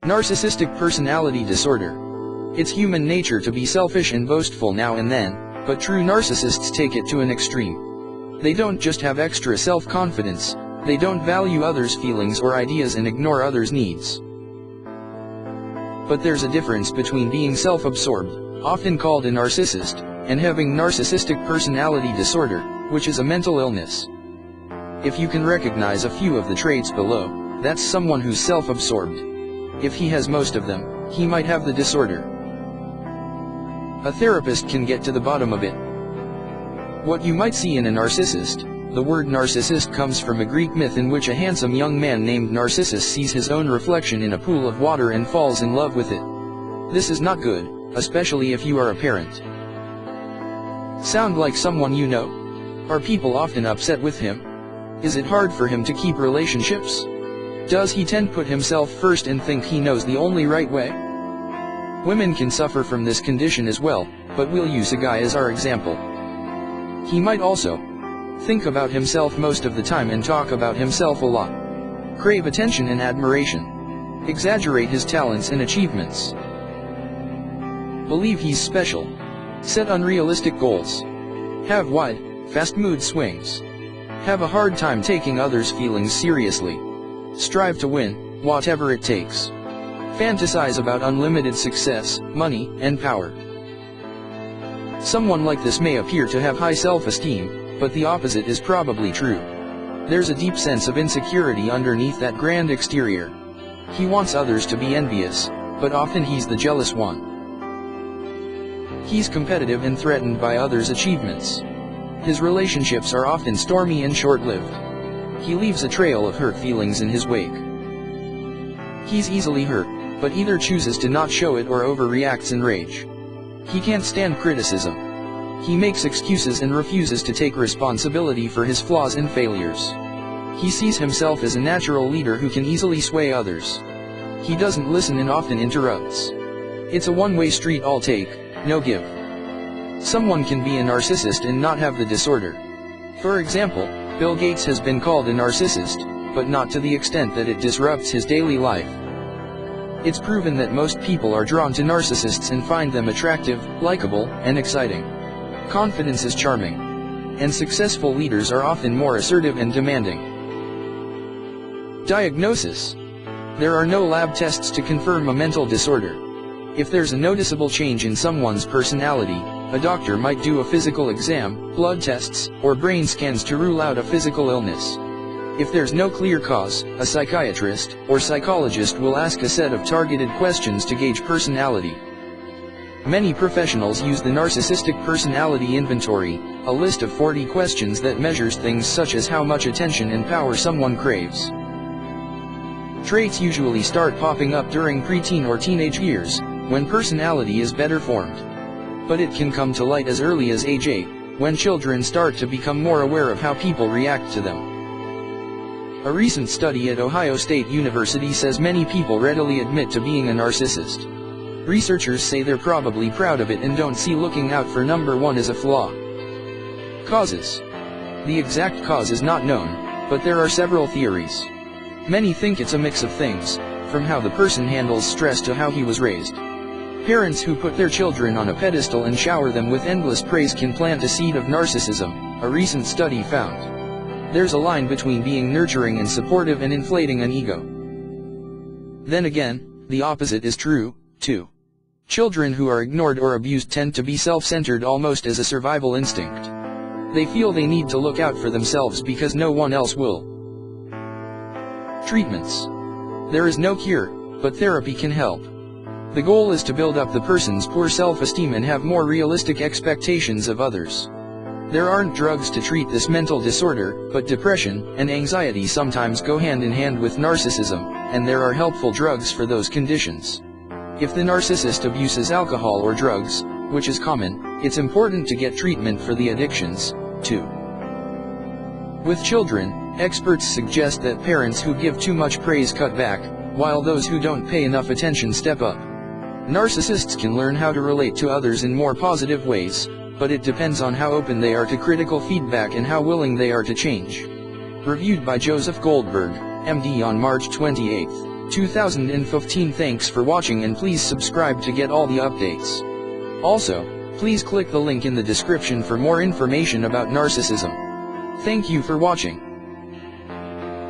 Narcissistic Personality Disorder. It's human nature to be selfish and boastful now and then, but true narcissists take it to an extreme. They don't just have extra self-confidence, they don't value others' feelings or ideas and ignore others' needs. But there's a difference between being self-absorbed, often called a narcissist, and having narcissistic personality disorder, which is a mental illness. If you can recognize a few of the traits below, that's someone who's self-absorbed. If he has most of them, he might have the disorder. A therapist can get to the bottom of it. What you might see in a narcissist. The word narcissist comes from a Greek myth in which a handsome young man named Narcissus sees his own reflection in a pool of water and falls in love with it. This is not good, especially if you are a parent. Sound like someone you know? Are people often upset with him? Is it hard for him to keep relationships? Does he tend to put himself first and think he knows the only right way? Women can suffer from this condition as well, but we'll use a guy as our example. He might also think about himself most of the time and talk about himself a lot. Crave attention and admiration. Exaggerate his talents and achievements. Believe he's special. Set unrealistic goals. Have wide, fast mood swings. Have a hard time taking others' feelings seriously. Strive to win, whatever it takes. Fantasize about unlimited success, money, and power. Someone like this may appear to have high self-esteem, but the opposite is probably true. There's a deep sense of insecurity underneath that grand exterior. He wants others to be envious, but often he's the jealous one. He's competitive and threatened by others' achievements. His relationships are often stormy and short-lived. He leaves a trail of hurt feelings in his wake. He's easily hurt, but either chooses to not show it or overreacts in rage. He can't stand criticism. He makes excuses and refuses to take responsibility for his flaws and failures. He sees himself as a natural leader who can easily sway others. He doesn't listen and often interrupts. It's a one-way street, all take, no give. Someone can be a narcissist and not have the disorder. For example, Bill Gates has been called a narcissist, but not to the extent that it disrupts his daily life. It's proven that most people are drawn to narcissists and find them attractive, likable, and exciting. Confidence is charming. And successful leaders are often more assertive and demanding. Diagnosis. There are no lab tests to confirm a mental disorder. If there's a noticeable change in someone's personality, a doctor might do a physical exam, blood tests, or brain scans to rule out a physical illness. If there's no clear cause, a psychiatrist or psychologist will ask a set of targeted questions to gauge personality. Many professionals use the Narcissistic Personality Inventory, a list of 40 questions that measures things such as how much attention and power someone craves. Traits usually start popping up during preteen or teenage years, when personality is better formed. But it can come to light as early as age 8, when children start to become more aware of how people react to them. A recent study at Ohio State University says many people readily admit to being a narcissist. Researchers say they're probably proud of it and don't see looking out for number one as a flaw. Causes. The exact cause is not known, but there are several theories. Many think it's a mix of things, from how the person handles stress to how he was raised. Parents who put their children on a pedestal and shower them with endless praise can plant a seed of narcissism, a recent study found. There's a line between being nurturing and supportive and inflating an ego. Then again, the opposite is true, too. Children who are ignored or abused tend to be self-centered almost as a survival instinct. They feel they need to look out for themselves because no one else will. Treatments. There is no cure, but therapy can help. The goal is to build up the person's poor self-esteem and have more realistic expectations of others. There aren't drugs to treat this mental disorder, but depression and anxiety sometimes go hand in hand with narcissism, and there are helpful drugs for those conditions. If the narcissist abuses alcohol or drugs, which is common, it's important to get treatment for the addictions, too. With children, experts suggest that parents who give too much praise cut back, while those who don't pay enough attention step up. Narcissists can learn how to relate to others in more positive ways, but it depends on how open they are to critical feedback and how willing they are to change. Reviewed by Joseph Goldberg, MD on March 28. 2015. Thanks for watching, and please subscribe to get all the updates. Also, please click the link in the description for more information about narcissism. Thank you for watching.